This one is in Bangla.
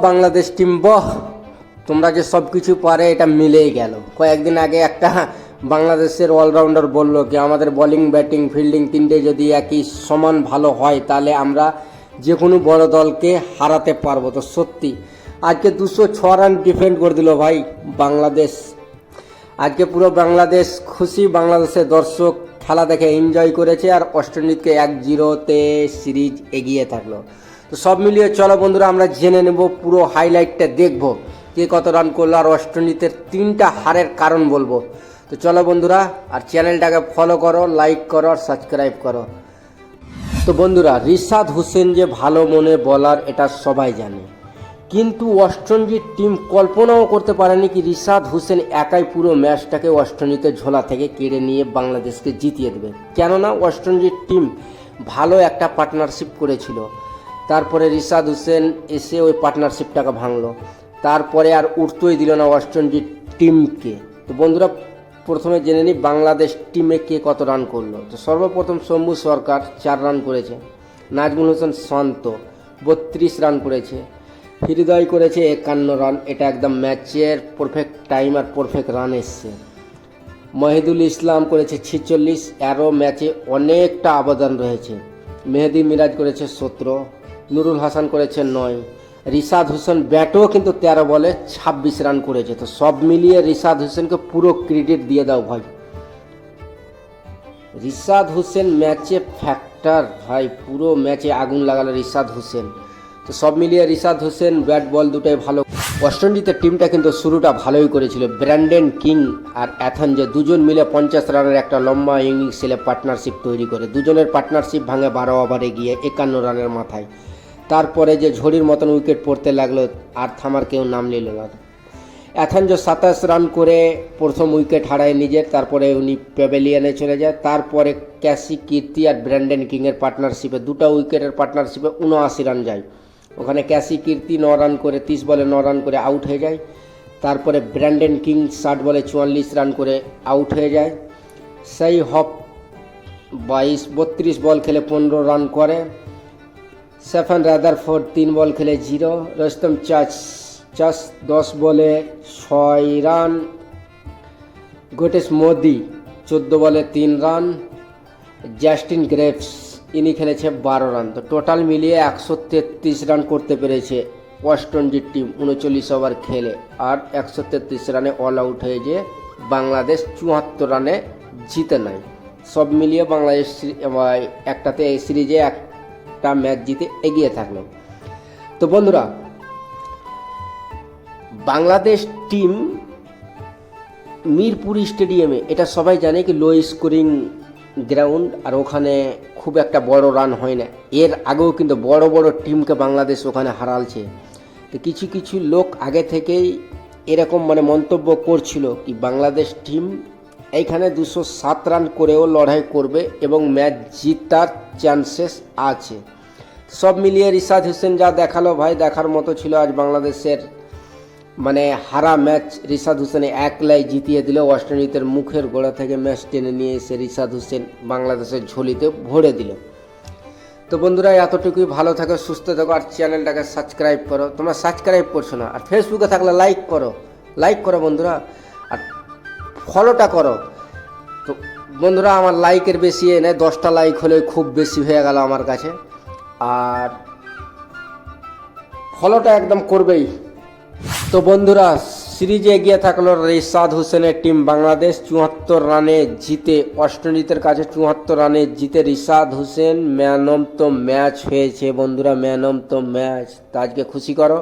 বাংলাদেশ টিম তোমরা যে সব কিছু পারে এটা মিলেই গেল। কয়েকদিন আগে একটা বাংলাদেশের অলরাউন্ডার বলল কি আমাদের বোলিং ব্যাটিং ফিল্ডিং তিনটে যদি একই সমান ভালো হয় তাহলে আমরা যে কোনো বড় দলকে হারাতে পারবো। তো সত্যি আজকে 206 রান ডিফেন্ড করে দিল ভাই বাংলাদেশ। আজকে পুরো বাংলাদেশ খুশি, বাংলাদেশের দর্শক খেলা দেখে এনজয় করেছে আর অস্ট্রেলিয়াকে 1-0 সিরিজ এগিয়ে থাকলো। তো সব মিলিয়ে চলো বন্ধুরা আমরা জেনে নেব, পুরো হাইলাইটটা দেখবো কে কত রান করলো আর অস্ট্রেলিয়ার 3টা হারের কারণ বলবো। তো চলো বন্ধুরা, আর চ্যানেলটাকে ফলো করো, লাইক করো আর সাবস্ক্রাইব করো। তো বন্ধুরা, রিশাদ হোসেন যে ভালো মনে বলার এটা সবাই জানে, কিন্তু অস্ট্রেলিয়ার টিম কল্পনাও করতে পারেনি কি রিশাদ হোসেন একাই পুরো ম্যাচটাকে অস্ট্রেলিয়াতে ঝোলা থেকে কেড়ে নিয়ে বাংলাদেশকে জিতিয়ে দেবে। কেননা অস্ট্রেলিয়ার টিম ভালো একটা পার্টনারশিপ করেছিল, তারপরে রিশাদ হোসেন এসে ওই পার্টনারশিপটাকে ভাঙলো, তারপরে আর উঠতেই দিল না অস্ট্রেলিয়ার টিমকে। তো বন্ধুরা প্রথমে জেনে নিই বাংলাদেশ টিমে কে কত রান করলো। তো সর্বপ্রথম শম্ভু সরকার 4 রান করেছে, নাজমুল হোসেন শান্ত 32 রান করেছে, হৃদয় করেছে 51 রান। এটা একদম ম্যাচের পারফেক্ট টাইম আর পারফেক্ট রান এসছে। মহিদুল ইসলাম করেছে 46, এরও ম্যাচে অনেকটা অবদান রয়েছে। মেহেদি মিরাজ করেছে 17, নুরুল হাসান করেছে 9, রিশাদ হোসেন ব্যাটও কিন্তু 13 বলে 26 রান করেছে। তো সব মিলিয়ে রিশাদ হোসেনকে পুরো ক্রেডিট দিয়ে দাও ভাই। রিশাদ হোসেন ম্যাচে ফ্যাক্টর ভাই, পুরো ম্যাচে আগুন লাগালো রিশাদ হোসেন। তো সব মিলিয়ে রিশাদ হোসেন ব্যাট বল দুটাই ভালো। অস্ট্রেলিয়াতে টিমটা কিন্তু শুরুটা ভালোই করেছিল। ব্র্যান্ডন কিং আর অ্যাথন যে দুজন মিলে 50 রানের একটা লম্বা ইনিংস ছেলে পার্টনারশিপ তৈরি করে, দুজনের পার্টনারশিপ ভাঙে 12 ওভারে গিয়ে 51 রানের মাথায়। তারপরে যে ঝড়ির মতন উইকেট পড়তে লাগলো আর থামার কেউ নাম নিল না। অ্যাথন যে 27 রান করে প্রথম উইকেট হারায় নিজের, তারপরে উনি প্যাভিলিয়নে চলে যায়। তারপরে ক্যাসি কীর্তি আর ব্র্যান্ডন কিংয়ের পার্টনারশিপে 2টা উইকেটের পার্টনারশিপে 79 রান যায়। ওখানে ক্যাসি কীর্তি 9 রান করে 30 বলে 9 রান করে আউট হয়ে যায়। তারপরে ব্র্যান্ডন কিং 60 বলে 44 রান করে আউট হয়ে যায়। সেই হপ 32 বল খেলে 15 রান করে। স্টেফেন রাদারফোর্ড 3 বল খেলে 0। রুস্তম চাচ 10 বলে 6 রান। গোটেশ মোদি 14 বলে 3 রান। জাস্টিন গ্রেভস ইনি খেলেছে 12 রান। তো টোটাল মিলিয়ে 133 রান করতে পেরেছে অস্ট্রেলিয়ার টিম 39 ওভার খেলে, আর 133 রানে অল আউট হয়ে যে বাংলাদেশ 74 রানে জিতে নেয়। সব মিলিয়ে বাংলাদেশ একটাতে এই সিরিজে একটা ম্যাচ জিতে এগিয়ে থাকলো। তো বন্ধুরা বাংলাদেশ টিম মিরপুর স্টেডিয়ামে, এটা সবাই জানে কি লো স্কোরিং গ্রাউন্ড, আর ওখানে খুব একটা বড় রান হয় না। এর আগেও কিন্তু বড় বড় টিমকে বাংলাদেশ ওখানে হারালছে। তো কিছু কিছু লোক আগে থেকেই এরকম মন্তব্য করছিল কি বাংলাদেশ টিম এইখানে 207 রান করেও লড়াই করবে এবং ম্যাচ জিতার চান্সেস আছে। সব মিলিয়ে রিশাদ হোসেন যা দেখালো ভাই, দেখার মতো ছিল। আজ বাংলাদেশের হারা ম্যাচ রিশাদ হোসেনে একলাই জিতিয়ে দিল। অস্ট্রেলিয়ার মুখের গোড়া থেকে ম্যাচ টেনে নিয়ে এসে রিশাদ হোসেন বাংলাদেশের ঝুলিতে ভরে দিল। তো বন্ধুরা এতটুকুই, ভালো থাকো, সুস্থ থাকো আর চ্যানেলটাকে সাবস্ক্রাইব করো। তোমরা সাবস্ক্রাইব করছো না, আর ফেসবুকে থাকলে লাইক করো বন্ধুরা, আর ফলোটা করো। তো বন্ধুরা আমার লাইকের বেশি নেই, 10টা লাইক হলে খুব বেশি হয়ে গেল আমার কাছে, আর ফলোটা একদম করবেই। তো বন্ধুরা সিরিজে এগিয়ে থাকলো রিশাদ হোসেনের টিম বাংলাদেশ 74 রানে জিতে। অস্ট্রেলিয়ার কাছে 74 রানে জিতে Rishad Hossain man of the match হয়েছে বন্ধুরা, ম্যান অফ দ্য ম্যাচ। তো আজকে খুশি করো।